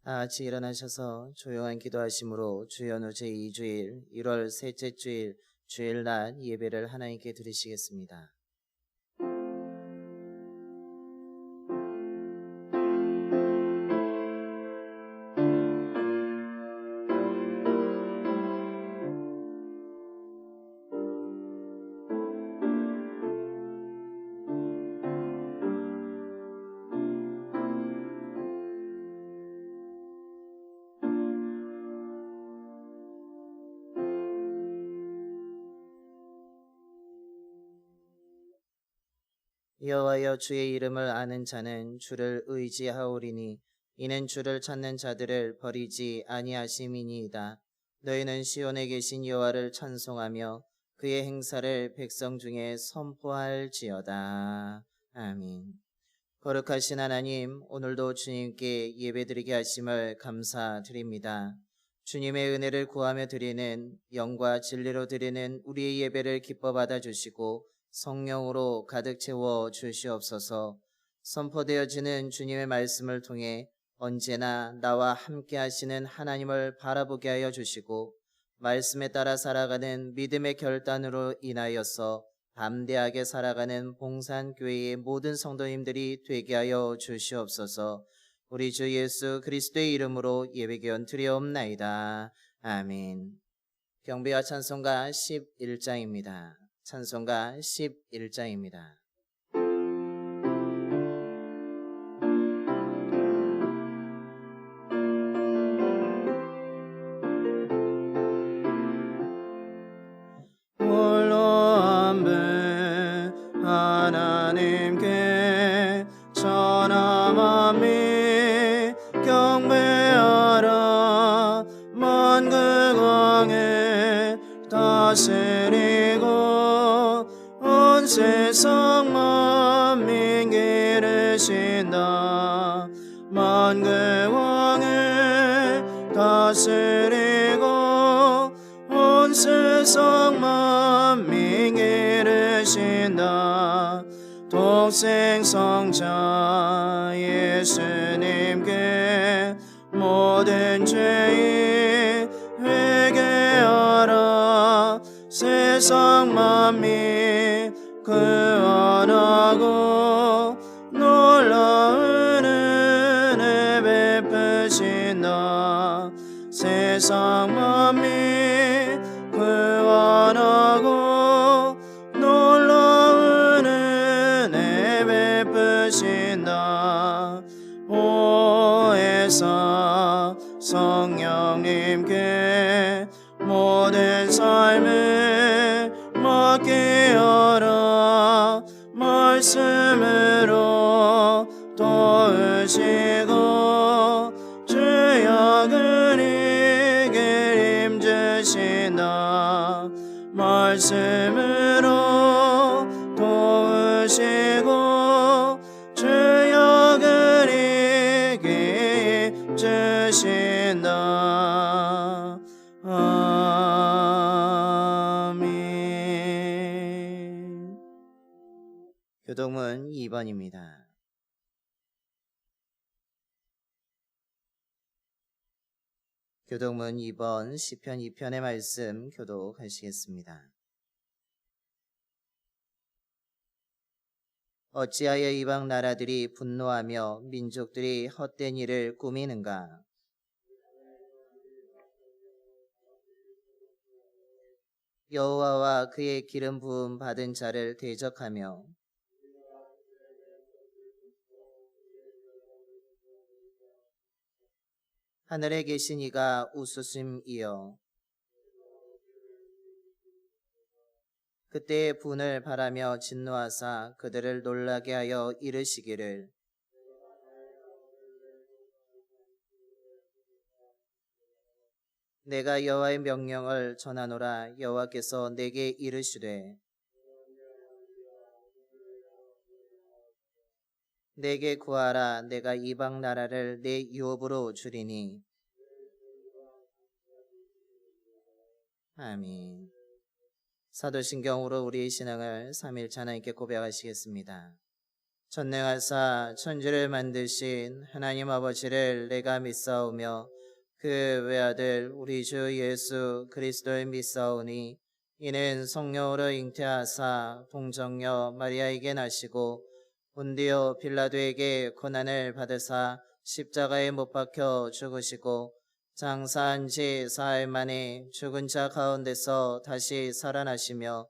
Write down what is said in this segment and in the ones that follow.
다 같이 일어나셔서 조용한 기도하심으로 주연후 제2주일 1월 셋째 주일 주일날 예배를 하나님께 드리시겠습니다. 여호와여, 주의 이름을 아는 자는 주를 의지하오리니 이는 주를 찾는 자들을 버리지 아니하심이니이다. 너희는 시온에 계신 여호와를 찬송하며 그의 행사를 백성 중에 선포할지어다. 아멘. 거룩하신 하나님, 오늘도 주님께 예배드리게 하심을 감사드립니다. 주님의 은혜를 구하며 드리는 영과 진리로 드리는 우리의 예배를 기뻐 받아주시고 성령으로 가득 채워 주시옵소서. 선포되어지는 주님의 말씀을 통해 언제나 나와 함께 하시는 하나님을 바라보게 하여 주시고 말씀에 따라 살아가는 믿음의 결단으로 인하여서 담대하게 살아가는 봉산교회의 모든 성도님들이 되게 하여 주시옵소서. 우리 주 예수 그리스도의 이름으로 예배기원 드리옵나이다. 아멘. 경배와 찬송가 11장입니다. 찬송가 11장입니다. 하나님께 전함하며 경배하라. 만국 왕에 다스리고 온 세상 만민 기르신다. 만국 왕에 다스리고 온 세상 만민 기르신다. 독생 성자 예수님께 모든 죄인 회개하라. 세상 만민 구원하고 놀라운 은혜 베푸신다. 세상 만민 구원하고 놀라운 은혜 베푸신다. 오해사 성령님께 모든 삶을 맡기어라. 말씀으로 도우시고 주여 그리게 힘주신다. 말씀으로 도우시고 주여 그리게 힘주신다. 아멘. 교독문 2번입니다. 교독문 2번 시편 2편의 말씀 교독하시겠습니다. 어찌하여 이방 나라들이 분노하며 민족들이 헛된 일을 꾸미는가? 여호와와 그의 기름 부음 받은 자를 대적하며 하늘에 계신 이가 웃으심이여 그때의 분을 바라며 진노하사 그들을 놀라게 하여 이르시기를 내가 여호와의 명령을 전하노라. 여호와께서 내게 이르시되 내게 구하라. 내가 이방 나라를 내 유업으로 주리니. 아멘. 사도신경으로 우리의 신앙을 삼일째 하나님께 고백하시겠습니다. 전능하사 천지를 만드신 하나님 아버지를 내가 믿사오며 그 외아들 우리 주 예수 그리스도를 믿사오니 이는 성령으로 잉태하사 동정녀 마리아에게 나시고 본디오 빌라도에게 고난을 받으사 십자가에 못 박혀 죽으시고 장사한 지 사흘 만에 죽은 자 가운데서 다시 살아나시며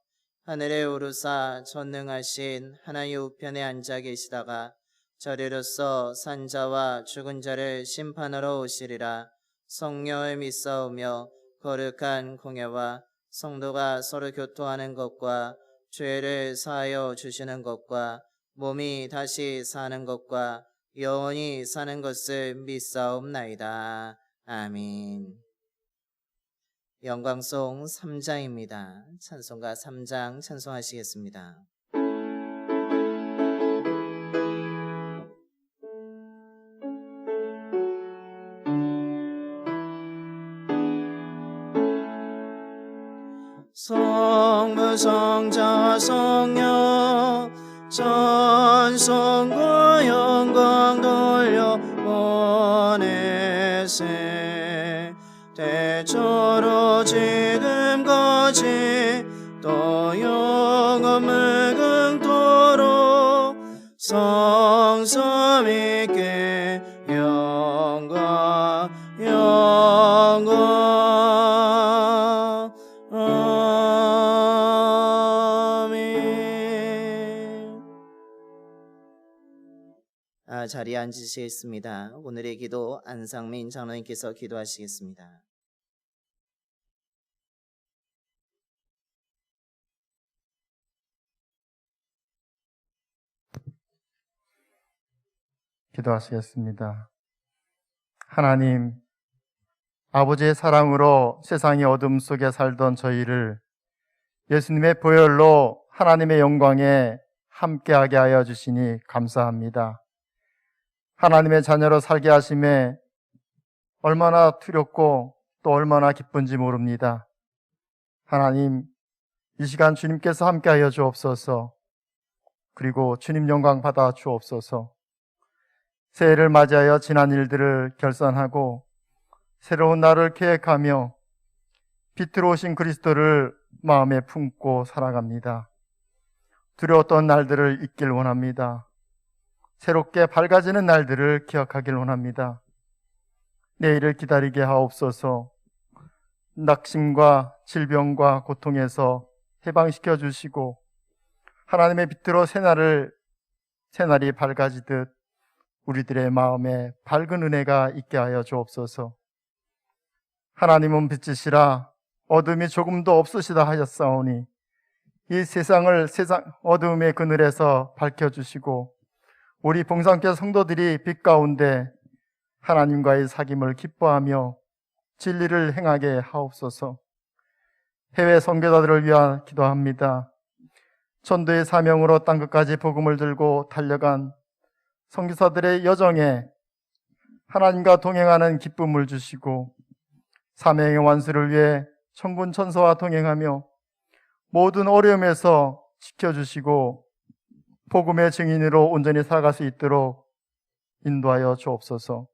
하늘에 오르사 전능하신 하나님 우편에 앉아 계시다가 저리로서 산 자와 죽은 자를 심판하러 오시리라. 성령을 믿사오며 거룩한 공예와 성도가 서로 교통하는 것과 죄를 사하여 주시는 것과 몸이 다시 사는 것과 영원히 사는 것을 믿사옵나이다. 아멘. 영광송 3장입니다. 찬송가 3장 찬송하시겠습니다. 성부 성자와 성령 전성과 영광 돌려 보내세 대처로 지금까지 또 영원 무궁토록 성삼 있게 영광 아멘. 자리에 앉으시겠습니다. 오늘의 기도 안상민 장로님께서 기도하시겠습니다. 기도하시겠습니다. 하나님, 아버지의 사랑으로 세상의 어둠 속에 살던 저희를 예수님의 보혈로 하나님의 영광에 함께하게 하여 주시니 감사합니다. 하나님의 자녀로 살게 하심에 얼마나 두렵고 또 얼마나 기쁜지 모릅니다. 하나님, 이 시간 주님께서 함께하여 주옵소서. 그리고 주님 영광 받아 주옵소서. 새해를 맞이하여 지난 일들을 결산하고 새로운 날을 계획하며 빛으로 오신 그리스도를 마음에 품고 살아갑니다. 두려웠던 날들을 잊길 원합니다. 새롭게 밝아지는 날들을 기억하길 원합니다. 내일을 기다리게 하옵소서. 낙심과 질병과 고통에서 해방시켜 주시고 하나님의 빛으로 새날이 밝아지듯 우리들의 마음에 밝은 은혜가 있게 하여 주옵소서. 하나님은 빛이시라 어둠이 조금도 없으시다 하셨사오니 이 세상을 어둠의 그늘에서 밝혀주시고 우리 봉상교 성도들이 빛 가운데 하나님과의 사귐을 기뻐하며 진리를 행하게 하옵소서. 해외 선교사들을 위한 기도합니다. 전도의 사명으로 땅끝까지 복음을 들고 달려간 선교사들의 여정에 하나님과 동행하는 기쁨을 주시고 사명의 완수를 위해 천군 천사와 동행하며 모든 어려움에서 지켜주시고 복음의 증인으로 온전히 살아갈 수 있도록 인도하여 주옵소서.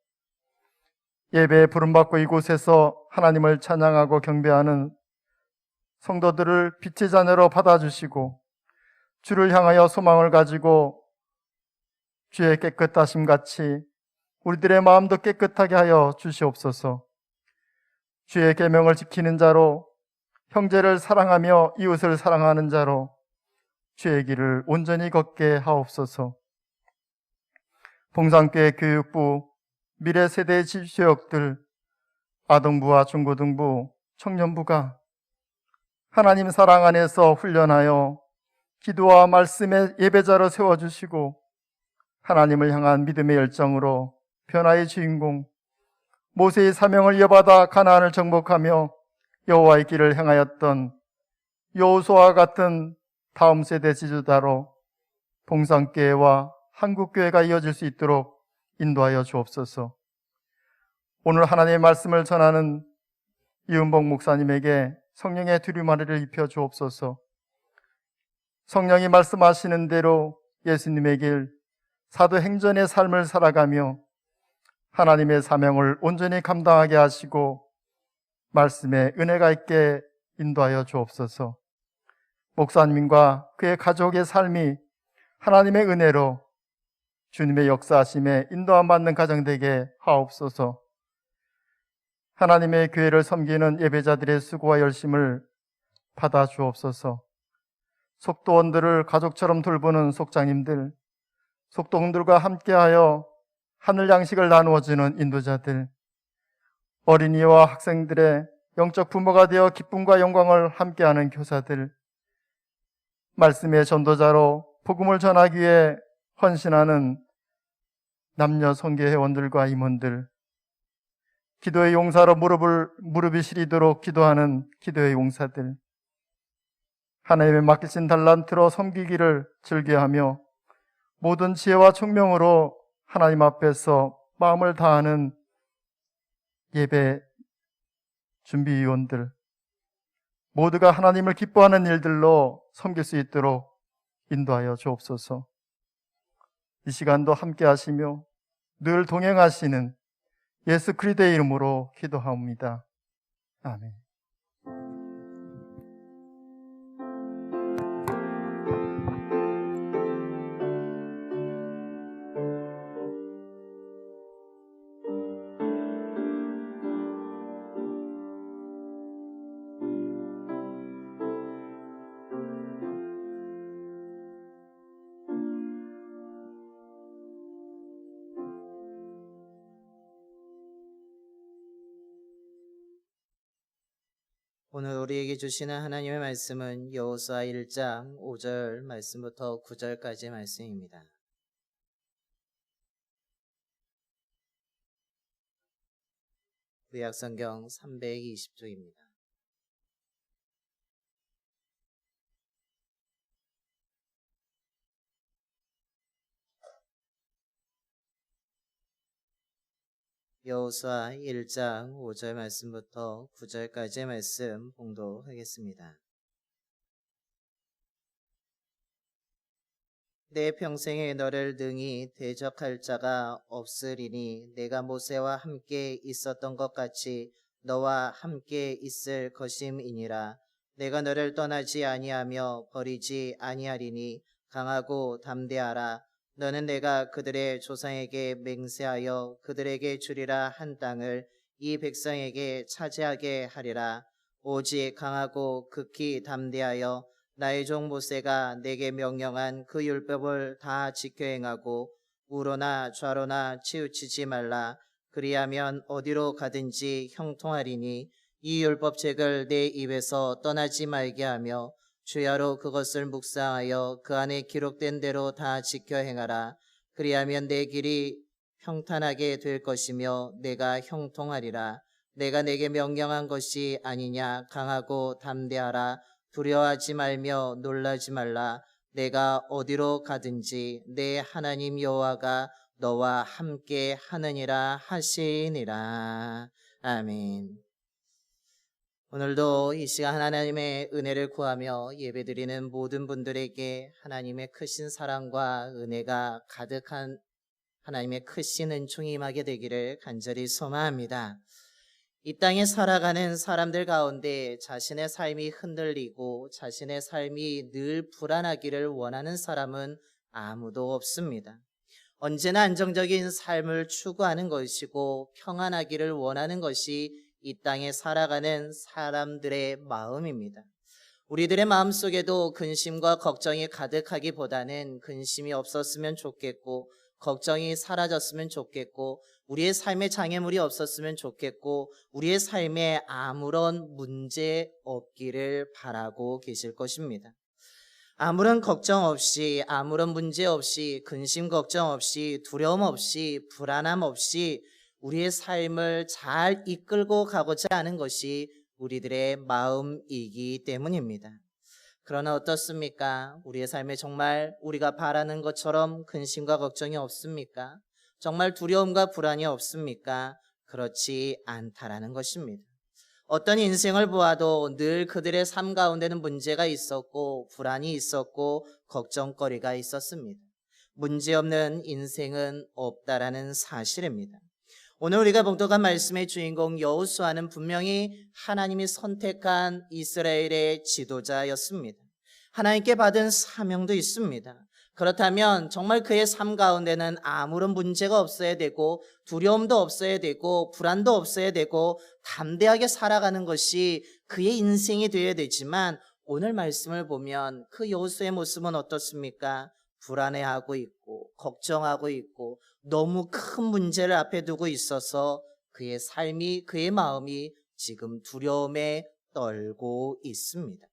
예배에 부름받고 이곳에서 하나님을 찬양하고 경배하는 성도들을 빛의 자녀로 받아주시고 주를 향하여 소망을 가지고 주의 깨끗하심 같이 우리들의 마음도 깨끗하게 하여 주시옵소서. 주의 계명을 지키는 자로 형제를 사랑하며 이웃을 사랑하는 자로 주의 길을 온전히 걷게 하옵소서. 봉상교회 교육부, 미래 세대의 지도역들, 아동부와 중고등부, 청년부가 하나님 사랑 안에서 훈련하여 기도와 말씀의 예배자로 세워주시고 하나님을 향한 믿음의 열정으로 변화의 주인공, 모세의 사명을 이어받아 가나안을 정복하며 여호와의 길을 행하였던 여호수아와 같은 다음 세대 지도자로 봉상교회와 한국교회가 이어질 수 있도록 인도하여 주옵소서. 오늘 하나님의 말씀을 전하는 이은복 목사님에게 성령의 두루마리를 입혀 주옵소서. 성령이 말씀하시는 대로 예수님의 길, 사도행전의 삶을 살아가며 하나님의 사명을 온전히 감당하게 하시고 말씀에 은혜가 있게 인도하여 주옵소서. 목사님과 그의 가족의 삶이 하나님의 은혜로 주님의 역사하심에 인도함 받는 가정 되게 하옵소서. 하나님의 교회를 섬기는 예배자들의 수고와 열심을 받아 주옵소서. 속도원들을 가족처럼 돌보는 속장님들, 속도원들과 함께하여 하늘 양식을 나누어 주는 인도자들, 어린이와 학생들의 영적 부모가 되어 기쁨과 영광을 함께하는 교사들, 말씀의 전도자로 복음을 전하기 위해 헌신하는 남녀 선교 회원들과 임원들, 기도의 용사로 무릎이 시리도록 기도하는 기도의 용사들, 하나님의 맡기신 달란트로 섬기기를 즐겨하며 모든 지혜와 총명으로 하나님 앞에서 마음을 다하는 예배 준비위원들, 모두가 하나님을 기뻐하는 일들로 섬길 수 있도록 인도하여 주옵소서. 이 시간도 함께 하시며 늘 동행하시는 예수 그리스도의 이름으로 기도하옵니다. 아멘. 오늘 우리에게 주시는 하나님의 말씀은 여호수아 1장 5절 말씀부터 9절까지의 말씀입니다. 구약성경 320쪽입니다. 여호수아 1장 5절 말씀부터 9절까지의 말씀 봉독하겠습니다. 내 평생에 너를 능히 대적할 자가 없으리니 내가 모세와 함께 있었던 것 같이 너와 함께 있을 것임이니라. 내가 너를 떠나지 아니하며 버리지 아니하리니 강하고 담대하라. 너는 내가 그들의 조상에게 맹세하여 그들에게 주리라 한 땅을 이 백성에게 차지하게 하리라. 오직 강하고 극히 담대하여 나의 종 모세가 내게 명령한 그 율법을 다 지켜 행하고 우로나 좌로나 치우치지 말라. 그리하면 어디로 가든지 형통하리니 이 율법책을 내 입에서 떠나지 말게 하며 주야로 그것을 묵상하여 그 안에 기록된 대로 다 지켜 행하라. 그리하면 내 길이 평탄하게 될 것이며 내가 형통하리라. 내가 내게 명령한 것이 아니냐. 강하고 담대하라. 두려워하지 말며 놀라지 말라. 내가 어디로 가든지 내 하나님 여호와가 너와 함께 하느니라 하시니라. 아멘. 오늘도 이 시간 하나님의 은혜를 구하며 예배드리는 모든 분들에게 하나님의 크신 사랑과 은혜가 가득한 하나님의 크신 은총이 임하게 되기를 간절히 소망합니다. 이 땅에 살아가는 사람들 가운데 자신의 삶이 흔들리고 자신의 삶이 늘 불안하기를 원하는 사람은 아무도 없습니다. 언제나 안정적인 삶을 추구하는 것이고 평안하기를 원하는 것이 이 땅에 살아가는 사람들의 마음입니다. 우리들의 마음속에도 근심과 걱정이 가득하기보다는 근심이 없었으면 좋겠고 걱정이 사라졌으면 좋겠고 우리의 삶에 장애물이 없었으면 좋겠고 우리의 삶에 아무런 문제 없기를 바라고 계실 것입니다. 아무런 걱정 없이 아무런 문제 없이 근심 걱정 없이 두려움 없이 불안함 없이 우리의 삶을 잘 이끌고 가고자 하는 것이 우리들의 마음이기 때문입니다. 그러나 어떻습니까? 우리의 삶에 정말 우리가 바라는 것처럼 근심과 걱정이 없습니까? 정말 두려움과 불안이 없습니까? 그렇지 않다라는 것입니다. 어떤 인생을 보아도 늘 그들의 삶 가운데는 문제가 있었고 불안이 있었고 걱정거리가 있었습니다. 문제없는 인생은 없다라는 사실입니다. 오늘 우리가 봉독한 말씀의 주인공 여호수아는 분명히 하나님이 선택한 이스라엘의 지도자였습니다. 하나님께 받은 사명도 있습니다. 그렇다면 정말 그의 삶 가운데는 아무런 문제가 없어야 되고 두려움도 없어야 되고 불안도 없어야 되고 담대하게 살아가는 것이 그의 인생이 되어야 되지만 오늘 말씀을 보면 그 여호수아의 모습은 어떻습니까? 불안해하고 있고 걱정하고 있고 너무 큰 문제를 앞에 두고 있어서 그의 삶이 그의 마음이 지금 두려움에 떨고 있습니다.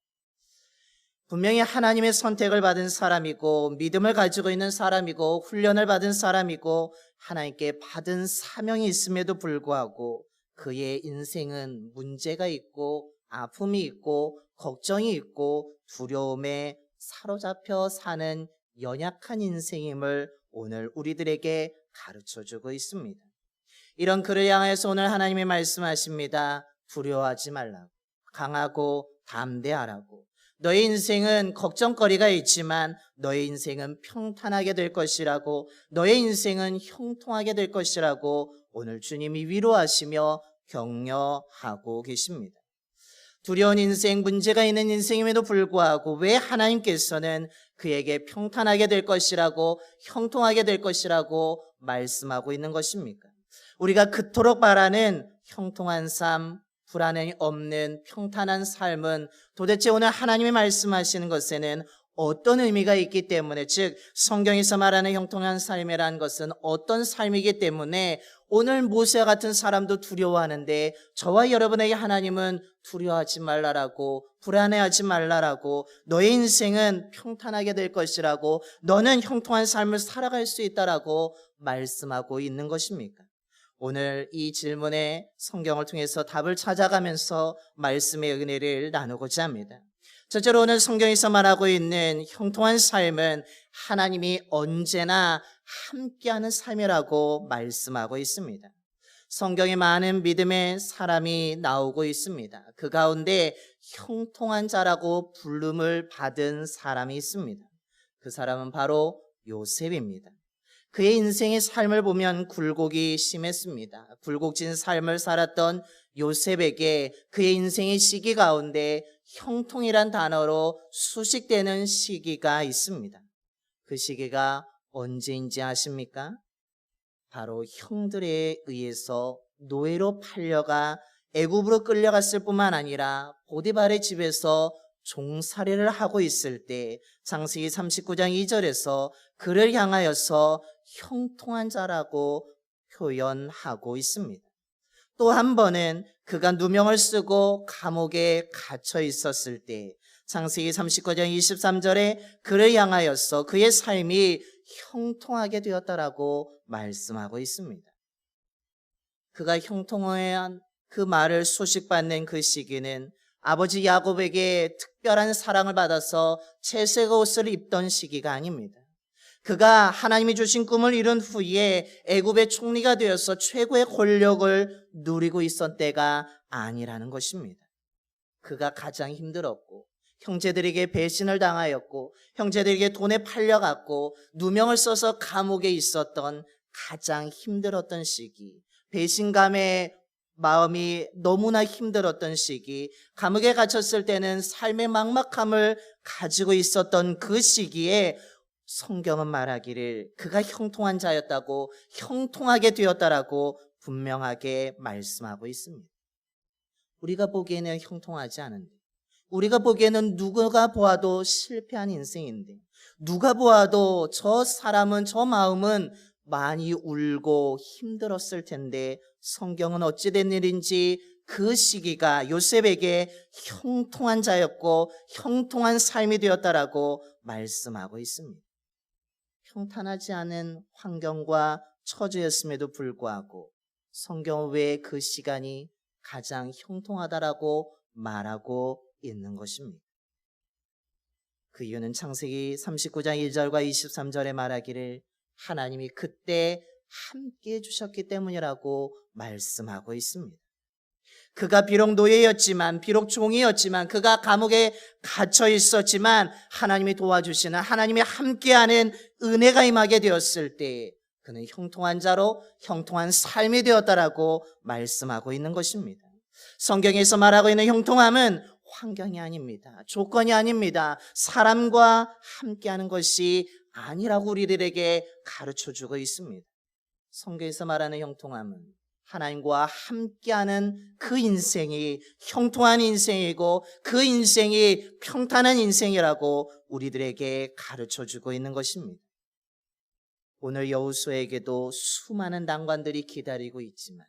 분명히 하나님의 선택을 받은 사람이고 믿음을 가지고 있는 사람이고 훈련을 받은 사람이고 하나님께 받은 사명이 있음에도 불구하고 그의 인생은 문제가 있고 아픔이 있고 걱정이 있고 두려움에 사로잡혀 사는 연약한 인생임을 오늘 우리들에게 가르쳐주고 있습니다. 이런 그를 향해서 오늘 하나님이 말씀하십니다. 두려워하지 말라고, 강하고 담대하라고. 너의 인생은 걱정거리가 있지만 너의 인생은 평탄하게 될 것이라고, 너의 인생은 형통하게 될 것이라고 오늘 주님이 위로하시며 격려하고 계십니다. 두려운 인생, 문제가 있는 인생임에도 불구하고 왜 하나님께서는 그에게 평탄하게 될 것이라고, 형통하게 될 것이라고 말씀하고 있는 것입니까? 우리가 그토록 바라는 형통한 삶, 불안이 없는 평탄한 삶은 도대체 오늘 하나님이 말씀하시는 것에는 어떤 의미가 있기 때문에, 즉 성경에서 말하는 형통한 삶이라는 것은 어떤 삶이기 때문에 오늘 모세와 같은 사람도 두려워하는데 저와 여러분에게 하나님은 두려워하지 말라라고, 불안해하지 말라라고, 너의 인생은 평탄하게 될 것이라고, 너는 형통한 삶을 살아갈 수 있다라고 말씀하고 있는 것입니까? 오늘 이 질문에 성경을 통해서 답을 찾아가면서 말씀의 은혜를 나누고자 합니다. 첫째로 오늘 성경에서 말하고 있는 형통한 삶은 하나님이 언제나 함께하는 삶이라고 말씀하고 있습니다. 성경에 많은 믿음의 사람이 나오고 있습니다. 그 가운데 형통한 자라고 부름을 받은 사람이 있습니다. 그 사람은 바로 요셉입니다. 그의 인생의 삶을 보면 굴곡이 심했습니다. 굴곡진 삶을 살았던 요셉에게 그의 인생의 시기 가운데 형통이란 단어로 수식되는 시기가 있습니다. 그 시기가 언제인지 아십니까? 바로 형들에 의해서 노예로 팔려가 애굽으로 끌려갔을 뿐만 아니라 보디발의 집에서 종살이를 하고 있을 때 창세기 39장 2절에서 그를 향하여서 형통한 자라고 표현하고 있습니다. 또 한 번은 그가 누명을 쓰고 감옥에 갇혀 있었을 때 창세기 39장 23절에 그를 향하여서 그의 삶이 형통하게 되었다라고 말씀하고 있습니다. 그가 형통한 그 말을 소식받는 그 시기는 아버지 야곱에게 특별한 사랑을 받아서 채색 옷을 입던 시기가 아닙니다. 그가 하나님이 주신 꿈을 이룬 후에 애굽의 총리가 되어서 최고의 권력을 누리고 있었던 때가 아니라는 것입니다. 그가 가장 힘들었고 형제들에게 배신을 당하였고 형제들에게 돈에 팔려갔고 누명을 써서 감옥에 있었던 가장 힘들었던 시기, 배신감에 마음이 너무나 힘들었던 시기, 감옥에 갇혔을 때는 삶의 막막함을 가지고 있었던 그 시기에 성경은 말하기를 그가 형통한 자였다고, 형통하게 되었다라고 분명하게 말씀하고 있습니다. 우리가 보기에는 형통하지 않은데, 우리가 보기에는 누가 보아도 실패한 인생인데, 누가 보아도 저 사람은, 저 마음은 많이 울고 힘들었을 텐데 성경은 어찌된 일인지 그 시기가 요셉에게 형통한 자였고 형통한 삶이 되었다라고 말씀하고 있습니다. 평탄하지 않은 환경과 처지였음에도 불구하고 성경은 왜 그 시간이 가장 형통하다라고 말하고 있는 것입니다. 그 이유는 창세기 39장 1절과 23절에 말하기를 하나님이 그때 함께 해주셨기 때문이라고 말씀하고 있습니다. 그가 비록 노예였지만, 비록 종이었지만, 그가 감옥에 갇혀 있었지만 하나님이 도와주시는, 하나님이 함께하는 은혜가 임하게 되었을 때 그는 형통한 자로 형통한 삶이 되었다라고 말씀하고 있는 것입니다. 성경에서 말하고 있는 형통함은 환경이 아닙니다. 조건이 아닙니다. 사람과 함께하는 것이 아니라고 우리들에게 가르쳐주고 있습니다. 성경에서 말하는 형통함은 하나님과 함께하는 그 인생이 형통한 인생이고 그 인생이 평탄한 인생이라고 우리들에게 가르쳐주고 있는 것입니다. 오늘 여호수아에게도 수많은 난관들이 기다리고 있지만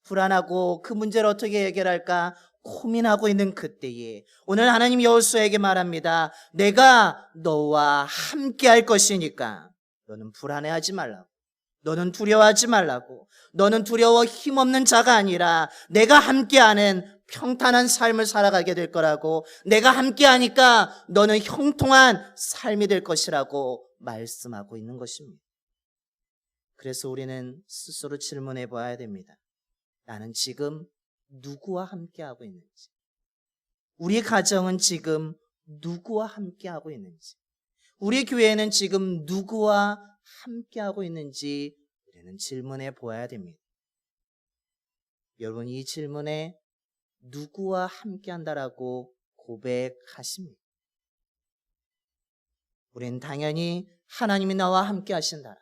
불안하고 그 문제를 어떻게 해결할까 고민하고 있는 그때에 오늘 하나님 여호수아에게 말합니다. 내가 너와 함께할 것이니까 너는 불안해하지 말라고. 너는 두려워하지 말라고. 너는 두려워 힘없는 자가 아니라 내가 함께하는 평탄한 삶을 살아가게 될 거라고, 내가 함께하니까 너는 형통한 삶이 될 것이라고 말씀하고 있는 것입니다. 그래서 우리는 스스로 질문해 봐야 됩니다. 나는 지금 누구와 함께하고 있는지, 우리 가정은 지금 누구와 함께하고 있는지, 우리 교회는 지금 누구와 함께하고 있는지 우리는 질문해 보아야 됩니다. 여러분, 이 질문에 누구와 함께한다라고 고백하십니까? 우리는 당연히 하나님이 나와 함께 하신다.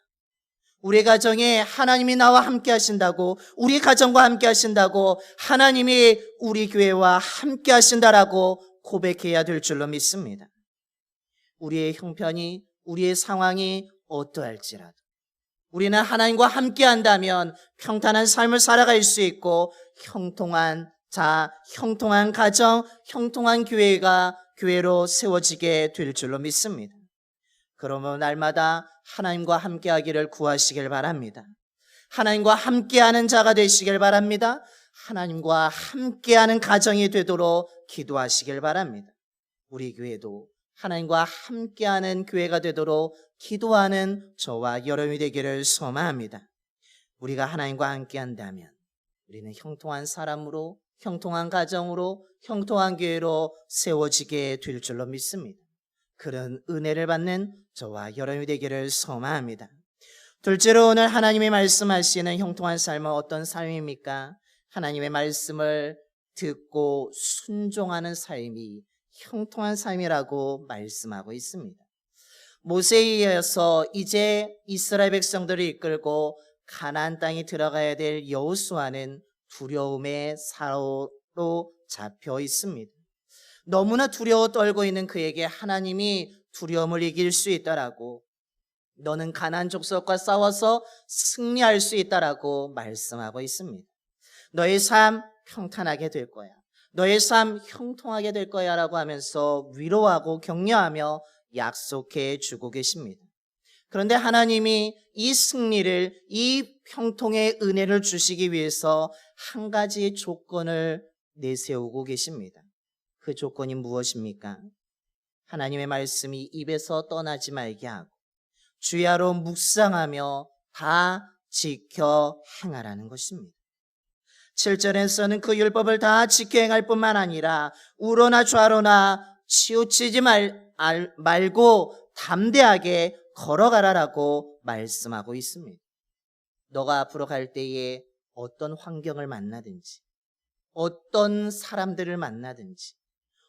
우리 가정에 하나님이 나와 함께 하신다고, 우리 가정과 함께 하신다고, 하나님이 우리 교회와 함께 하신다라고 고백해야 될 줄로 믿습니다. 우리의 형편이, 우리의 상황이 어떠할지라도 우리는 하나님과 함께 한다면 평탄한 삶을 살아갈 수 있고 형통한 자, 형통한 가정, 형통한 교회가 교회로 세워지게 될 줄로 믿습니다. 그러면 날마다 하나님과 함께하기를 구하시길 바랍니다. 하나님과 함께하는 자가 되시길 바랍니다. 하나님과 함께하는 가정이 되도록 기도하시길 바랍니다. 우리 교회도 하나님과 함께하는 교회가 되도록 기도하는 저와 여러분이 되기를 소망합니다. 우리가 하나님과 함께한다면 우리는 형통한 사람으로, 형통한 가정으로, 형통한 교회로 세워지게 될 줄로 믿습니다. 그런 은혜를 받는 저와 여러분이 되기를 소망합니다. 둘째로 오늘 하나님이 말씀하시는 형통한 삶은 어떤 삶입니까? 하나님의 말씀을 듣고 순종하는 삶이 형통한 삶이라고 말씀하고 있습니다. 모세에 이어서 이제 이스라엘 백성들을 이끌고 가나안 땅에 들어가야 될 여호수아는 두려움의 사로로 잡혀 있습니다. 너무나 두려워 떨고 있는 그에게 하나님이 두려움을 이길 수 있다라고, 너는 가나안 족속과 싸워서 승리할 수 있다라고 말씀하고 있습니다. 너의 삶 평탄하게 될 거야. 너의 삶 형통하게 될 거야 라고 하면서 위로하고 격려하며 약속해 주고 계십니다. 그런데 하나님이 이 승리를, 이 형통의 은혜를 주시기 위해서 한 가지 조건을 내세우고 계십니다. 그 조건이 무엇입니까? 하나님의 말씀이 입에서 떠나지 말게 하고 주야로 묵상하며 다 지켜 행하라는 것입니다. 7절에서는 그 율법을 다 지켜 행할 뿐만 아니라 우로나 좌로나 치우치지 말고 담대하게 걸어가라라고 말씀하고 있습니다. 너가 앞으로 갈 때에 어떤 환경을 만나든지, 어떤 사람들을 만나든지,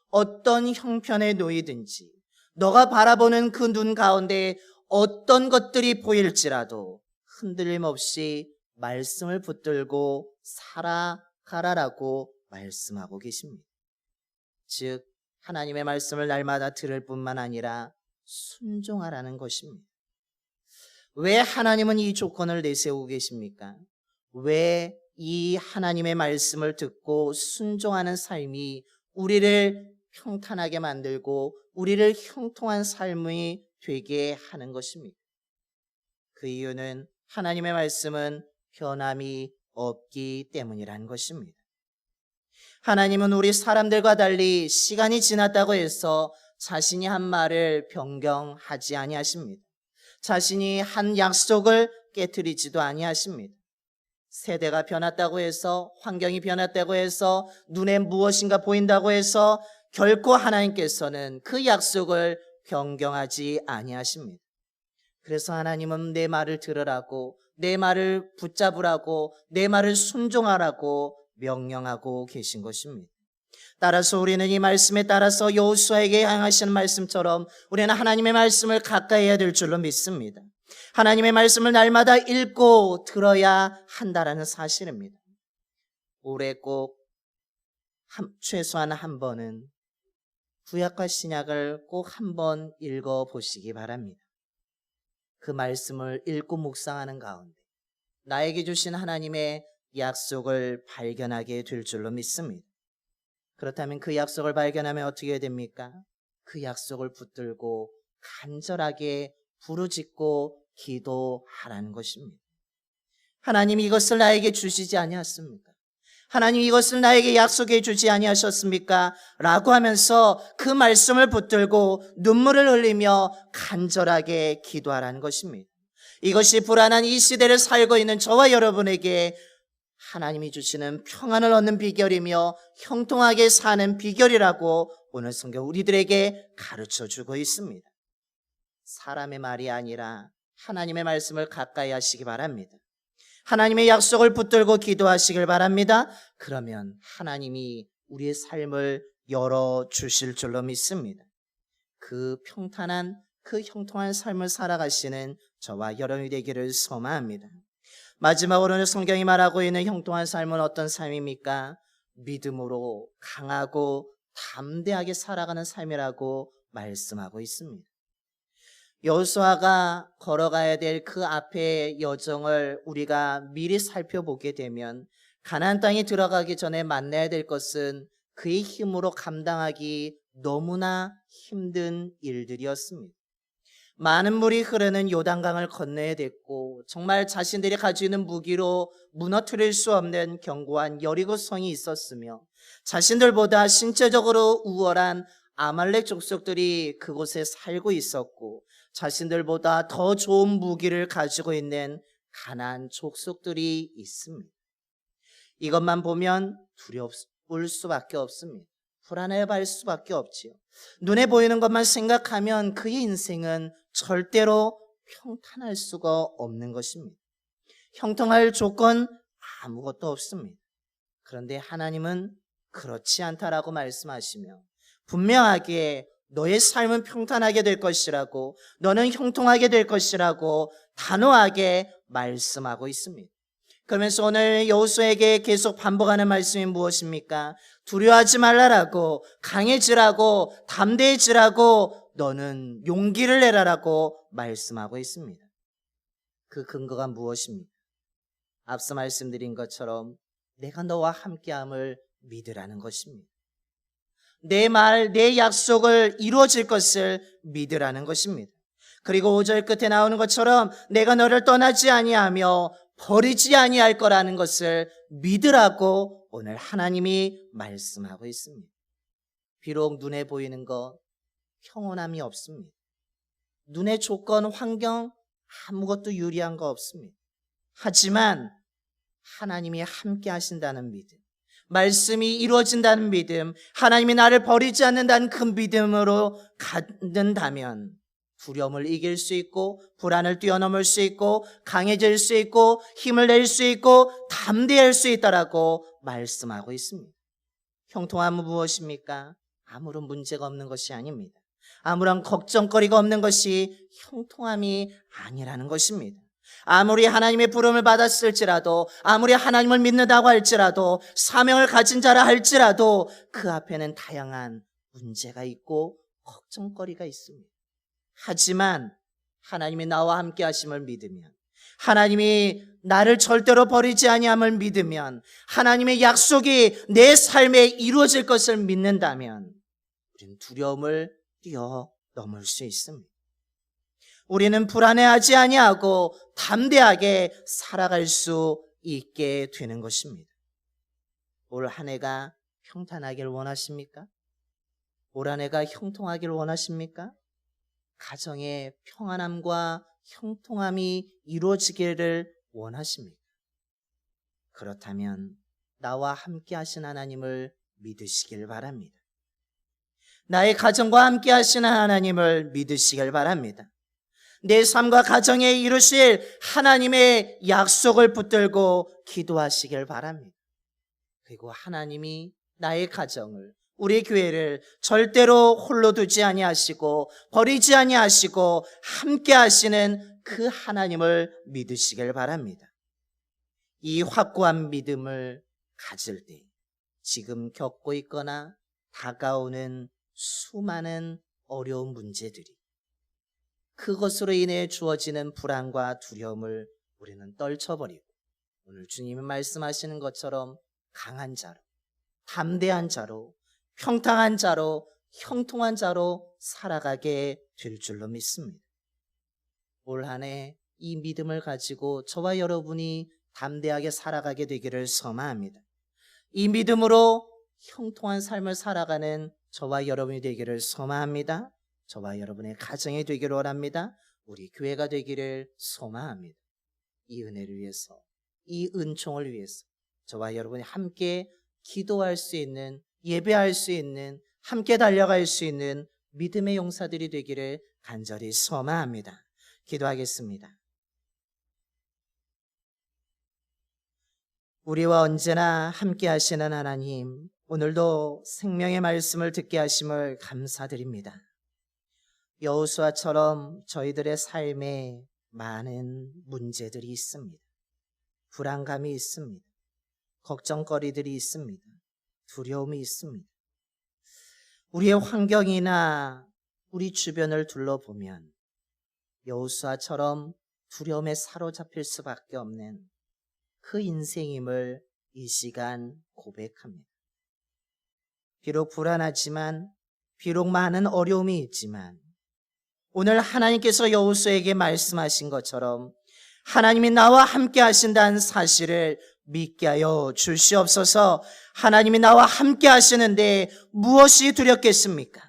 어떤 형편에 놓이든지, 너가 바라보는 그 눈 가운데 어떤 것들이 보일지라도 흔들림 없이 말씀을 붙들고 살아가라라고 말씀하고 계십니다. 즉 하나님의 말씀을 날마다 들을 뿐만 아니라 순종하라는 것입니다. 왜 하나님은 이 조건을 내세우고 계십니까? 왜 이 하나님의 말씀을 듣고 순종하는 삶이 우리를 평탄하게 만들고 우리를 형통한 삶이 되게 하는 것입니다. 그 이유는 하나님의 말씀은 변함이 없기 때문이라는 것입니다. 하나님은 우리 사람들과 달리 시간이 지났다고 해서 자신이 한 말을 변경하지 아니하십니다. 자신이 한 약속을 깨트리지도 아니하십니다. 세대가 변했다고 해서, 환경이 변했다고 해서, 눈에 무엇인가 보인다고 해서 결코 하나님께서는 그 약속을 변경하지 아니하십니다. 그래서 하나님은 내 말을 들으라고, 내 말을 붙잡으라고, 내 말을 순종하라고 명령하고 계신 것입니다. 따라서 우리는 이 말씀에 따라서 여호수아에게 향하시는 말씀처럼 우리는 하나님의 말씀을 가까이 해야 될 줄로 믿습니다. 하나님의 말씀을 날마다 읽고 들어야 한다라는 사실입니다. 올해 꼭 최소한 한 번은 구약과 신약을 꼭 한 번 읽어보시기 바랍니다. 그 말씀을 읽고 묵상하는 가운데 나에게 주신 하나님의 약속을 발견하게 될 줄로 믿습니다. 그렇다면 그 약속을 발견하면 어떻게 해야 됩니까? 그 약속을 붙들고 간절하게 부르짖고 기도하라는 것입니다. 하나님 이것을 나에게 주시지 아니하십니까? 하나님 이것을 나에게 약속해 주지 아니하셨습니까? 라고 하면서 그 말씀을 붙들고 눈물을 흘리며 간절하게 기도하라는 것입니다. 이것이 불안한 이 시대를 살고 있는 저와 여러분에게 하나님이 주시는 평안을 얻는 비결이며 형통하게 사는 비결이라고 오늘 성경 우리들에게 가르쳐주고 있습니다. 사람의 말이 아니라 하나님의 말씀을 가까이 하시기 바랍니다. 하나님의 약속을 붙들고 기도하시길 바랍니다. 그러면 하나님이 우리의 삶을 열어주실 줄로 믿습니다. 그 평탄한, 그 형통한 삶을 살아가시는 저와 여러분이 되기를 소망합니다. 마지막으로는 성경이 말하고 있는 형통한 삶은 어떤 삶입니까? 믿음으로 강하고 담대하게 살아가는 삶이라고 말씀하고 있습니다. 여호수아가 걸어가야 될 그 앞의 여정을 우리가 미리 살펴보게 되면 가나안 땅에 들어가기 전에 만나야 될 것은 그의 힘으로 감당하기 너무나 힘든 일들이었습니다. 많은 물이 흐르는 요단강을 건너야 됐고 정말 자신들이 가지고 있는 무기로 무너뜨릴 수 없는 견고한 여리고성이 있었으며 자신들보다 신체적으로 우월한 아말렉 족속들이 그곳에 살고 있었고 자신들보다 더 좋은 무기를 가지고 있는 가나안 족속들이 있습니다. 이것만 보면 두려울 수밖에 없습니다. 불안해할 수밖에 없지요. 눈에 보이는 것만 생각하면 그의 인생은 절대로 평탄할 수가 없는 것입니다. 형통할 조건 아무것도 없습니다. 그런데 하나님은 그렇지 않다라고 말씀하시며 분명하게 너의 삶은 평탄하게 될 것이라고, 너는 형통하게 될 것이라고 단호하게 말씀하고 있습니다. 그러면서 오늘 여호수아에게 계속 반복하는 말씀이 무엇입니까? 두려워하지 말라라고, 강해지라고, 담대해지라고, 너는 용기를 내라라고 말씀하고 있습니다. 그 근거가 무엇입니까? 앞서 말씀드린 것처럼 내가 너와 함께함을 믿으라는 것입니다. 내 말, 내 약속을 이루어질 것을 믿으라는 것입니다. 그리고 5절 끝에 나오는 것처럼 내가 너를 떠나지 아니하며 버리지 아니할 거라는 것을 믿으라고 오늘 하나님이 말씀하고 있습니다. 비록 눈에 보이는 것 평온함이 없습니다. 눈의 조건, 환경 아무것도 유리한 거 없습니다. 하지만 하나님이 함께 하신다는 믿음, 말씀이 이루어진다는 믿음, 하나님이 나를 버리지 않는다는 그 믿음으로 갖는다면 두려움을 이길 수 있고 불안을 뛰어넘을 수 있고 강해질 수 있고 힘을 낼 수 있고 담대할 수 있다라고 말씀하고 있습니다. 형통함은 무엇입니까? 아무런 문제가 없는 것이 아닙니다. 아무런 걱정거리가 없는 것이 형통함이 아니라는 것입니다. 아무리 하나님의 부름을 받았을지라도, 아무리 하나님을 믿는다고 할지라도, 사명을 가진 자라 할지라도 그 앞에는 다양한 문제가 있고 걱정거리가 있습니다. 하지만 하나님이 나와 함께 하심을 믿으면, 하나님이 나를 절대로 버리지 아니함을 믿으면, 하나님의 약속이 내 삶에 이루어질 것을 믿는다면 우리는 두려움을 뛰어넘을 수 있습니다. 우리는 불안해하지 아니하고 담대하게 살아갈 수 있게 되는 것입니다. 올 한 해가 평탄하길 원하십니까? 올 한 해가 형통하길 원하십니까? 가정의 평안함과 형통함이 이루어지기를 원하십니까? 그렇다면 나와 함께 하신 하나님을 믿으시길 바랍니다. 나의 가정과 함께 하시는 하나님을 믿으시길 바랍니다. 내 삶과 가정에 이루실 하나님의 약속을 붙들고 기도하시길 바랍니다. 그리고 하나님이 나의 가정을, 우리 교회를 절대로 홀로 두지 아니하시고 버리지 아니하시고 함께 하시는 그 하나님을 믿으시길 바랍니다. 이 확고한 믿음을 가질 때 지금 겪고 있거나 다가오는 수많은 어려운 문제들이, 그것으로 인해 주어지는 불안과 두려움을 우리는 떨쳐버리고 오늘 주님이 말씀하시는 것처럼 강한 자로, 담대한 자로, 평탄한 자로, 형통한 자로 살아가게 될 줄로 믿습니다. 올 한 해 이 믿음을 가지고 저와 여러분이 담대하게 살아가게 되기를 소망합니다. 이 믿음으로 형통한 삶을 살아가는 저와 여러분이 되기를 소망합니다. 저와 여러분의 가정이 되기를 원합니다. 우리 교회가 되기를 소망합니다. 이 은혜를 위해서, 이 은총을 위해서 저와 여러분이 함께 기도할 수 있는, 예배할 수 있는, 함께 달려갈 수 있는 믿음의 용사들이 되기를 간절히 소망합니다. 기도하겠습니다. 우리와 언제나 함께 하시는 하나님, 오늘도 생명의 말씀을 듣게 하심을 감사드립니다. 여호수아처럼 저희들의 삶에 많은 문제들이 있습니다. 불안감이 있습니다. 걱정거리들이 있습니다. 두려움이 있습니다. 우리의 환경이나 우리 주변을 둘러보면 여호수아처럼 두려움에 사로잡힐 수밖에 없는 그 인생임을 이 시간 고백합니다. 비록 불안하지만, 비록 많은 어려움이 있지만 오늘 하나님께서 여호수아에게 말씀하신 것처럼 하나님이 나와 함께 하신다는 사실을 믿게 하여 주시옵소서. 하나님이 나와 함께 하시는데 무엇이 두렵겠습니까?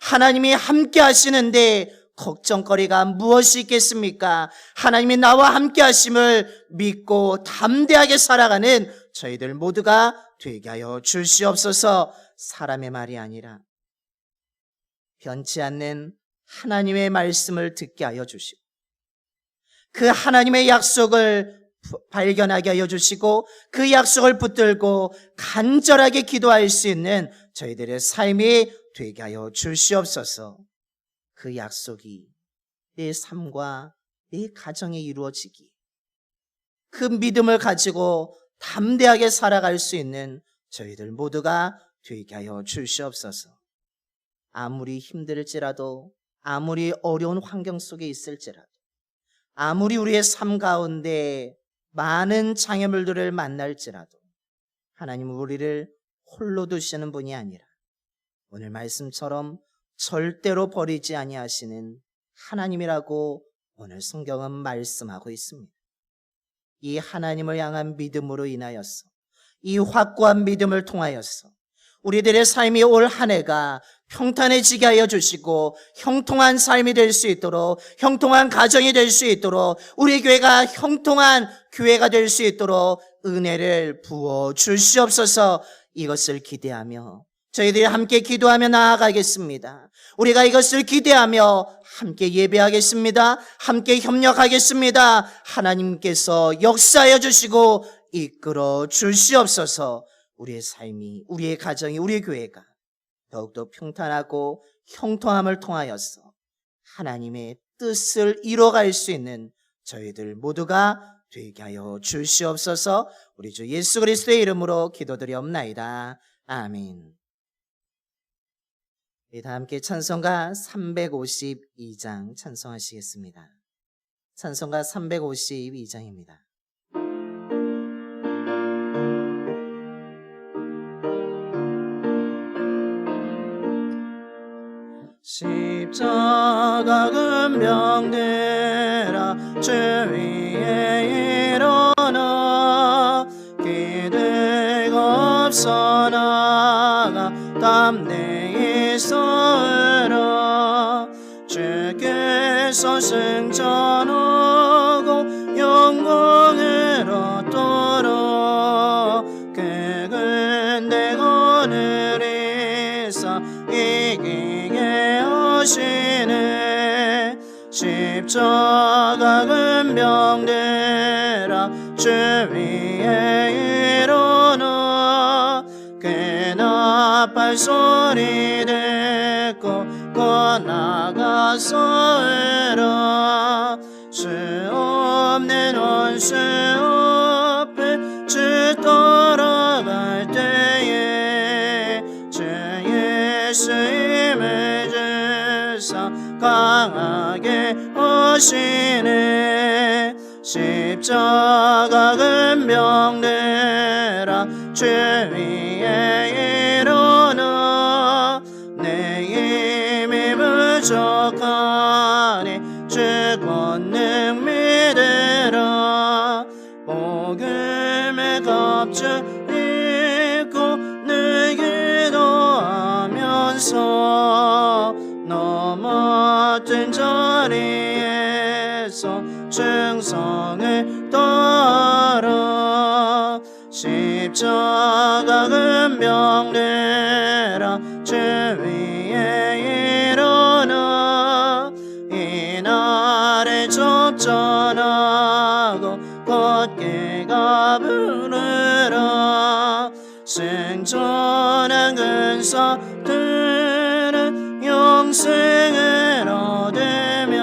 하나님이 함께 하시는데 걱정거리가 무엇이 있겠습니까? 하나님이 나와 함께 하심을 믿고 담대하게 살아가는 저희들 모두가 되게 하여 주시옵소서. 사람의 말이 아니라 변치 않는 하나님의 말씀을 듣게 하여 주시고 그 하나님의 약속을 발견하게 하여 주시고 그 약속을 붙들고 간절하게 기도할 수 있는 저희들의 삶이 되게 하여 주시옵소서. 그 약속이 내 삶과 내 가정에 이루어지기, 그 믿음을 가지고 담대하게 살아갈 수 있는 저희들 모두가 되게 하여 주시옵소서. 아무리 힘들지라도, 아무리 어려운 환경 속에 있을지라도, 아무리 우리의 삶 가운데 많은 장애물들을 만날지라도 하나님은 우리를 홀로 두시는 분이 아니라 오늘 말씀처럼 절대로 버리지 아니하시는 하나님이라고 오늘 성경은 말씀하고 있습니다. 이 하나님을 향한 믿음으로 인하여서, 이 확고한 믿음을 통하여서 우리들의 삶이 올 한 해가 평탄해지게 하여 주시고 형통한 삶이 될 수 있도록, 형통한 가정이 될 수 있도록, 우리 교회가 형통한 교회가 될 수 있도록 은혜를 부어 주시옵소서. 이것을 기대하며 저희들이 함께 기도하며 나아가겠습니다. 우리가 이것을 기대하며 함께 예배하겠습니다. 함께 협력하겠습니다. 하나님께서 역사하여 주시고 이끌어 주시옵소서. 우리의 삶이, 우리의 가정이, 우리의 교회가 더욱더 평탄하고 형통함을 통하여서 하나님의 뜻을 이뤄갈 수 있는 저희들 모두가 되게 하여 주시옵소서. 우리 주 예수 그리스도의 이름으로 기도드리옵나이다. 아멘. 다 함께 찬송가 352장 찬송하시겠습니다. 찬송가 352장입니다. 십자가 금병들아 주 위에 일어나 기대가 없어 나가 담대히 서라. 주께서 승천하고 영광을 얻도록 오시네. 십자가 근병되라 주 위에 일어나. 쾌납할 소리 듣고 곧 나가서 해라. 수 없는 원수 앞에 주 따라갈 때에 주 예수 힘을 주사 강하게 하시네. 십자가 근병되라 주 위에 일어나. 내 힘이 부족하니 주 권능 믿으라. 복음의 갑주 입고 늘 기도하면서 넘어진 자리에서 충성을 따라. 십자가 근병되라 주 위에 일어나. 이날을 접전하고 곧게가 부르라. 승천한 근사들은 영생을 얻으며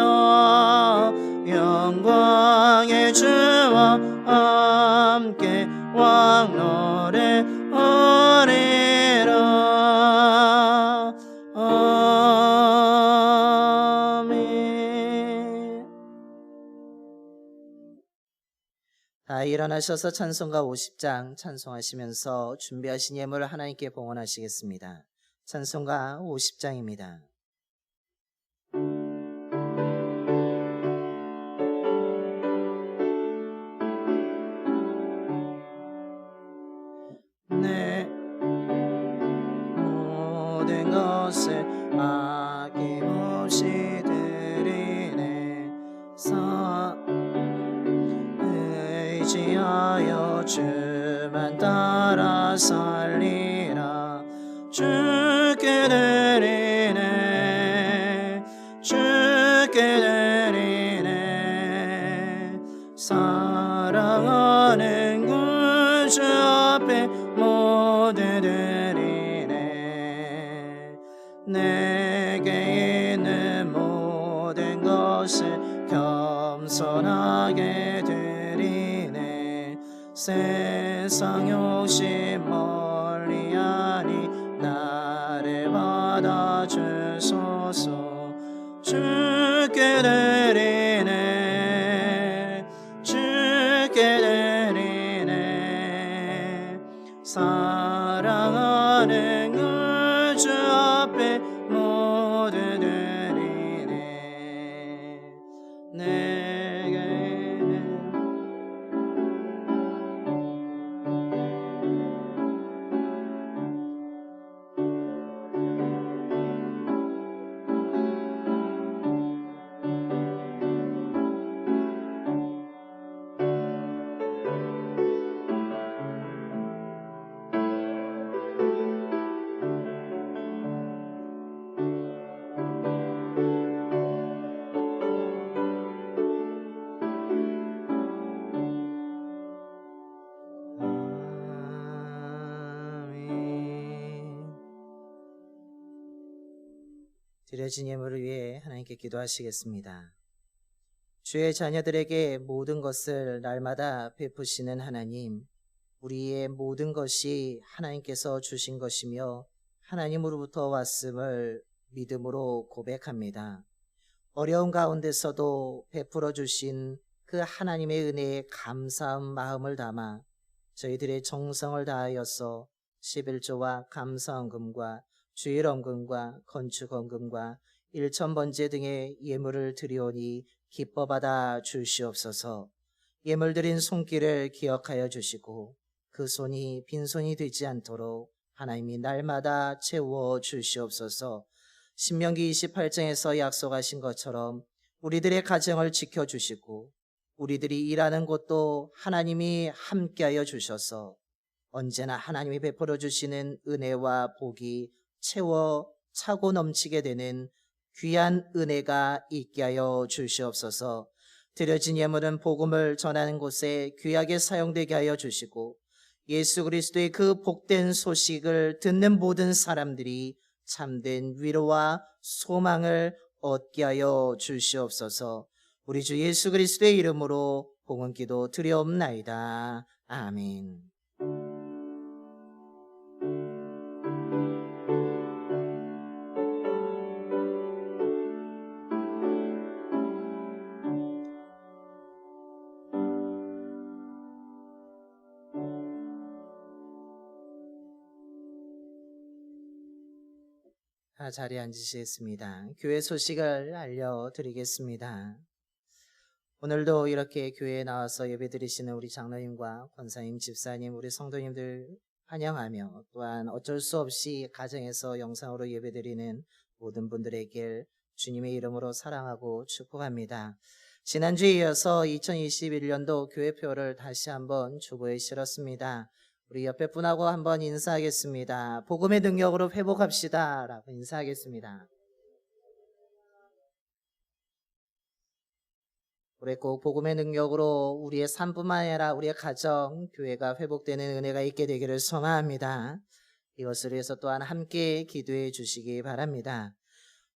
영광의 주와 함께 왕노래하리라. 아멘. 다 일어나셔서 찬송가 50장 찬송하시면서 준비하신 예물을 하나님께 봉헌하시겠습니다. 찬송가 50장입니다. 내 모든 것을 아낌없이 드리네. 의지하여 주만 따라 살리라. 주께 드리네. 주께 드리네. 사랑하는 구주 앞에 모두 드리네. 내게 있는 모든 것을 겸손하게 드리네. 세상 욕심 멀리하니 나를 받아주소서. 주께 드리네. 주께 드리네. 사랑하는 구주 앞에 모두 드리네. 내게는 드려진 예물을 위해 하나님께 기도하시겠습니다. 주의 자녀들에게 모든 것을 날마다 베푸시는 하나님, 우리의 모든 것이 하나님께서 주신 것이며 하나님으로부터 왔음을 믿음으로 고백합니다. 어려운 가운데서도 베풀어 주신 그 하나님의 은혜에 감사한 마음을 담아 저희들의 정성을 다하여서 11조와 감사헌금과 주일헌금과 건축헌금과 일천번제 등의 예물을 드리오니 기뻐 받아 주시옵소서. 예물 드린 손길을 기억하여 주시고 그 손이 빈손이 되지 않도록 하나님이 날마다 채워 주시옵소서. 신명기 28장에서 약속하신 것처럼 우리들의 가정을 지켜주시고 우리들이 일하는 곳도 하나님이 함께하여 주셔서 언제나 하나님이 베풀어 주시는 은혜와 복이 채워 차고 넘치게 되는 귀한 은혜가 있게 하여 주시옵소서. 드려진 예물은 복음을 전하는 곳에 귀하게 사용되게 하여 주시고 예수 그리스도의 그 복된 소식을 듣는 모든 사람들이 참된 위로와 소망을 얻게 하여 주시옵소서. 우리 주 예수 그리스도의 이름으로 봉헌기도 드리옵나이다. 아멘. 자리에 앉으시겠습니다. 교회 소식을 알려드리겠습니다. 오늘도 이렇게 교회에 나와서 예배드리시는 우리 장로님과 권사님, 집사님, 우리 성도님들 환영하며 또한 어쩔 수 없이 가정에서 영상으로 예배드리는 모든 분들에게 주님의 이름으로 사랑하고 축복합니다. 지난주에 이어서 2021년도 교회표를 다시 한번 주보에 실었습니다. 우리 옆에 분하고 한번 인사하겠습니다. 복음의 능력으로 회복합시다 라고 인사하겠습니다. 우리 꼭 복음의 능력으로 우리의 삶뿐만 아니라 우리의 가정, 교회가 회복되는 은혜가 있게 되기를 소망합니다. 이것을 위해서 또한 함께 기도해 주시기 바랍니다.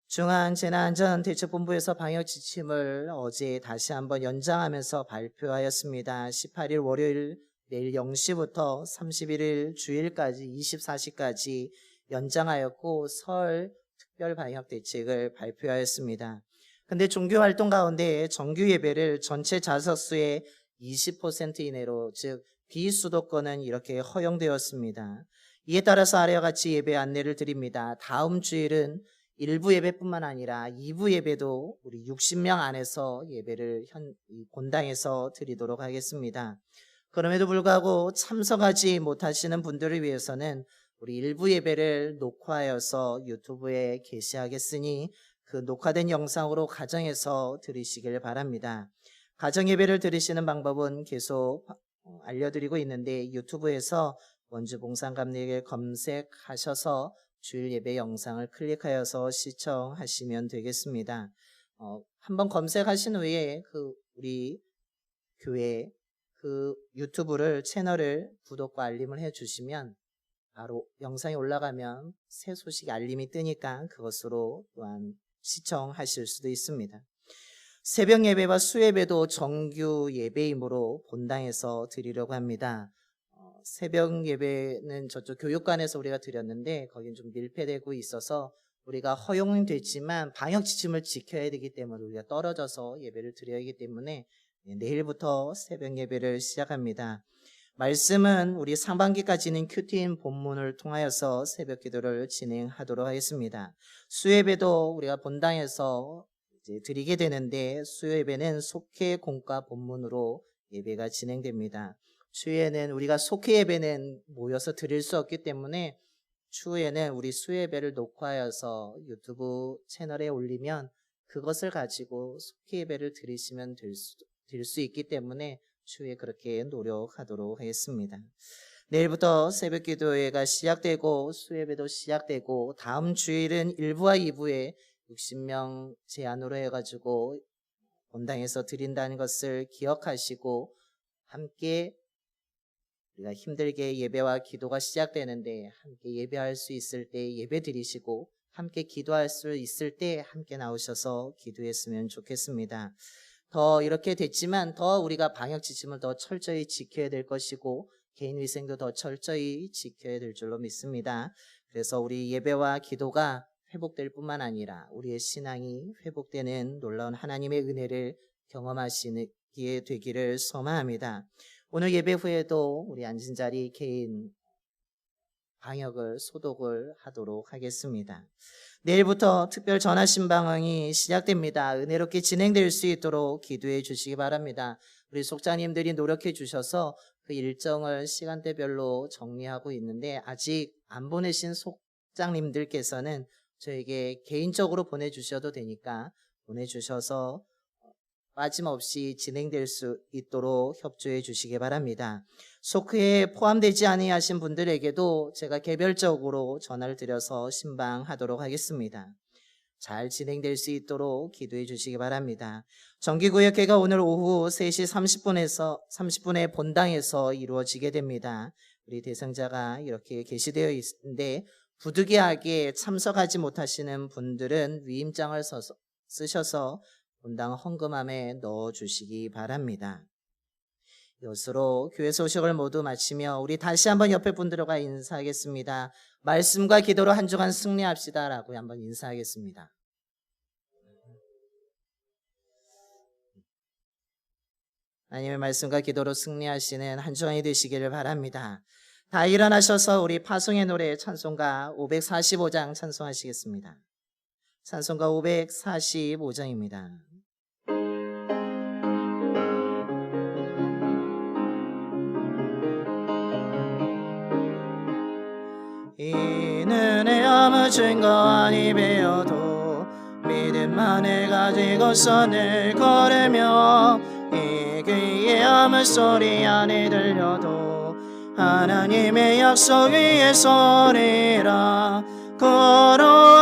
중앙재난안전대책본부에서 방역지침을 어제 다시 한번 연장하면서 발표하였습니다. 18일 월요일 내일 0시부터 31일 주일까지 24시까지 연장하였고 설 특별 방역 대책을 발표하였습니다. 근데 종교활동 가운데 정규 예배를 전체 좌석수의 20% 이내로 즉 비수도권은 이렇게 허용되었습니다. 이에 따라서 아래와 같이 예배 안내를 드립니다. 다음 주일은 일부 예배뿐만 아니라 2부 예배도 우리 60명 안에서 예배를 본당에서 드리도록 하겠습니다. 그럼에도 불구하고 참석하지 못하시는 분들을 위해서는 우리 일부 예배를 녹화하여서 유튜브에 게시하겠으니 그 녹화된 영상으로 가정에서 들으시길 바랍니다. 가정 예배를 들으시는 방법은 계속 알려드리고 있는데 유튜브에서 원주 봉산감리교회 검색하셔서 주일 예배 영상을 클릭하여서 시청하시면 되겠습니다. 한번 검색하신 후에 우리 교회 유튜브를 채널을 구독과 알림을 해주시면 바로 영상이 올라가면 새 소식 알림이 뜨니까 그것으로 또한 시청하실 수도 있습니다. 새벽 예배와 수예배도 정규 예배이므로 본당에서 드리려고 합니다. 새벽 예배는 저쪽 교육관에서 우리가 드렸는데 거긴 좀 밀폐되고 있어서 우리가 허용됐지만 방역 지침을 지켜야 되기 때문에 우리가 떨어져서 예배를 드려야 하기 때문에 내일부터 새벽 예배를 시작합니다. 말씀은 우리 상반기까지는 큐티인 본문을 통하여서 새벽 기도를 진행하도록 하겠습니다. 수예배도 우리가 본당에서 이제 드리게 되는데 수예배는 속회 공과 본문으로 예배가 진행됩니다. 추후에는 우리가 속회 예배는 모여서 드릴 수 없기 때문에 추후에는 우리 수예배를 녹화하여서 유튜브 채널에 올리면 그것을 가지고 속회 예배를 드리시면 될 수 있기 때문에 추후에 그렇게 노력하도록 하겠습니다. 내일부터 새벽 기도회가 시작되고 수예배도 시작되고 다음 주일은 1부와 2부에 60명 제한으로 해가지고 본당에서 드린다는 것을 기억하시고 함께 우리가 힘들게 예배와 기도가 시작되는데 함께 예배할 수 있을 때 예배 드리시고 함께 기도할 수 있을 때 함께 나오셔서 기도했으면 좋겠습니다. 더 이렇게 됐지만 더 우리가 방역 지침을 더 철저히 지켜야 될 것이고 개인 위생도 더 철저히 지켜야 될 줄로 믿습니다. 그래서 우리 예배와 기도가 회복될 뿐만 아니라 우리의 신앙이 회복되는 놀라운 하나님의 은혜를 경험하시게 되기를 소망합니다. 오늘 예배 후에도 우리 앉은 자리 개인 방역을 소독을 하도록 하겠습니다. 내일부터 특별 전화 신방이 시작됩니다. 은혜롭게 진행될 수 있도록 기도해 주시기 바랍니다. 우리 속장님들이 노력해 주셔서 그 일정을 시간대별로 정리하고 있는데 아직 안 보내신 속장님들께서는 저에게 개인적으로 보내주셔도 되니까 보내주셔서 빠짐없이 진행될 수 있도록 협조해 주시기 바랍니다. 속회에 포함되지 아니하신 분들에게도 제가 개별적으로 전화를 드려서 신방하도록 하겠습니다. 잘 진행될 수 있도록 기도해 주시기 바랍니다. 정기구역회가 오늘 오후 3시 30분에 본당에서 이루어지게 됩니다. 우리 대상자가 이렇게 게시되어 있는데 부득이하게 참석하지 못하시는 분들은 위임장을 쓰셔서 본당 헌금함에 넣어주시기 바랍니다. 이것으로 교회 소식을 모두 마치며 우리 다시 한번 옆에 분들과 인사하겠습니다. 말씀과 기도로 한 주간 승리합시다 라고 한번 인사하겠습니다. 하나님의 말씀과 기도로 승리하시는 한 주간이 되시기를 바랍니다. 다 일어나셔서 우리 파송의 노래 찬송가 545장 찬송하시겠습니다. 찬송가 545장입니다. 이 은혜 아무 증거 아니 배워도 믿음만을 가지고서 늘 걸으며 이 귀에 아무 소리 안에 들려도 하나님의 약속 위에 서리라. 걸어가세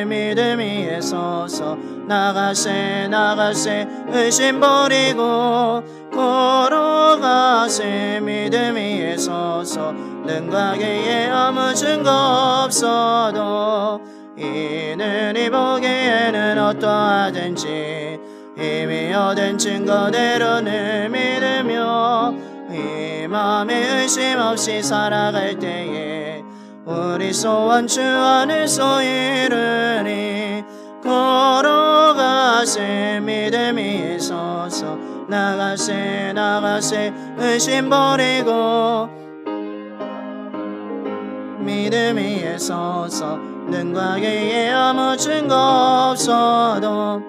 믿음 위에 서서 나가세 의심 버리고 걸어가세 믿음 위에 서서 능과 기에 아무 증거 없어도 이는 보기에는 어떠하든지 이미 얻은 증거대로는 믿으며 이 맘에 의심 없이 살아갈 때에 우리 소원 주 안에서 이루니 걸어가세 믿음 위에 서서 나가세 의심 버리고 믿음 위에 서서 능과 기에 아무 증거 없어도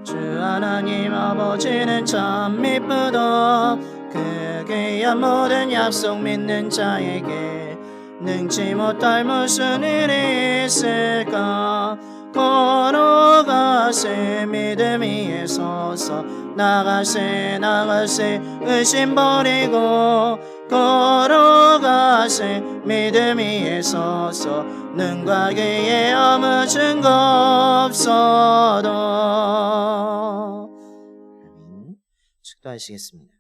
주 하나님 아버지는 참 미쁘다. 그 귀한 모든 약속 믿는 자에게 능치 못할 무슨 일이 있을까. 걸어가세 믿음 위에 서서 나가세 의심 버리고 걸어가세 믿음 위에 서서 능과 기에 아무 증거 없어도. 아멘. 축도하시겠습니다.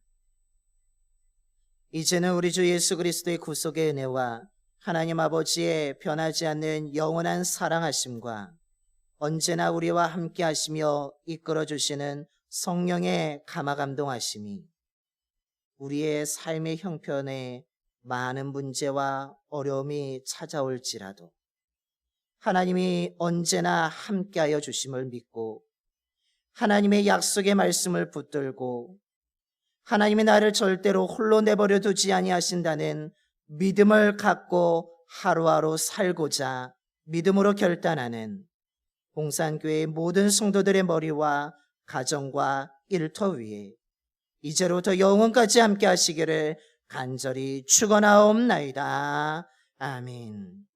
이제는 우리 주 예수 그리스도의 구속의 은혜와 하나님 아버지의 변하지 않는 영원한 사랑하심과 언제나 우리와 함께 하시며 이끌어 주시는 성령의 감화감동하심이 우리의 삶의 형편에 많은 문제와 어려움이 찾아올지라도 하나님이 언제나 함께하여 주심을 믿고 하나님의 약속의 말씀을 붙들고 하나님이 나를 절대로 홀로 내버려 두지 아니하신다는 믿음을 갖고 하루하루 살고자 믿음으로 결단하는 봉산교회의 모든 성도들의 머리와 가정과 일터 위에 이제로부터 영원까지 함께 하시기를 간절히 축원하옵나이다. 아멘.